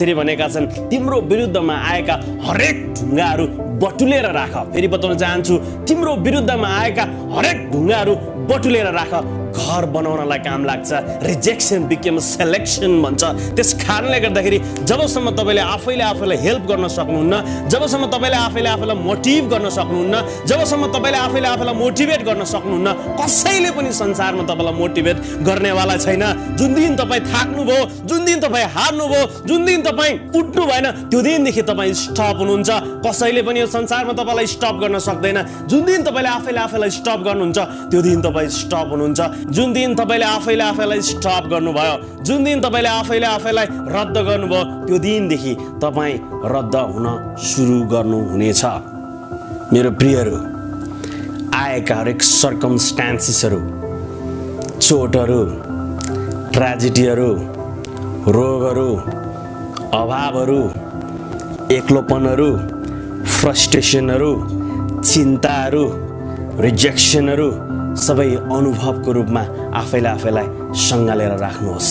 फेरि भनेका छन् तिम्रो विरुद्धमा आएका हरेक ढुङ्गाहरू बटुलेर राख। फेरि बताउन चाहन्छु तिम्रो विरुद्धमा आएका हरेक ढुङ्गाहरू बटुलेर राख। घर बनाउनलाई काम लाग्छ। रिजेक्सन बिकेम सेलेक्सन भन्छ। त्यस कारणले गर्दाखेरि जबसम्म तपाईँले आफैले आफैलाई हेल्प गर्न सक्नुहुन्न, जबसम्म तपाईँले आफैले आफैलाई मोटिभ गर्न सक्नुहुन्न, जबसम्म तपाईँले आफैले आफैलाई मोटिभेट गर्न सक्नुहुन्न, कसैले पनि संसारमा तपाईँलाई मोटिभेट गर्नेवाला छैन। जुन दिन तपाईँ थाक्नुभयो, जुन दिन तपाईँ हार्नुभयो, जुन दिन तपाईँ उठ्नु भएन, त्यो दिनदेखि तपाईँ स्टप हुनुहुन्छ। कसैले पनि यो संसारमा तपाईँलाई स्टप गर्न सक्दैन। जुन दिन तपाईँले आफैले आफैलाई स्टप गर्नुहुन्छ, त्यो दिन तपाईँ स्टप हुनुहुन्छ। जुन दिन तपाईँले आफैले आफैलाई स्टप गर्नुभयो, जुन दिन तपाईँले आफैले आफैलाई रद्द गर्नुभयो, त्यो दिनदेखि तपाईँ रद्द हुन सुरु गर्नुहुनेछ। मेरो प्रियहरू, आएका हरेक सर्कमस्टान्सेसहरू, चोटहरू, ट्रेजेडीहरू, रोगहरू, अभावहरू, एक्लोपनहरू, फ्रस्ट्रेसनहरू, चिन्ताहरू, रिजेक्सनहरू सबै अनुभवको रूपमा आफैले आफैलाई सँगालेर राख्नुहोस्।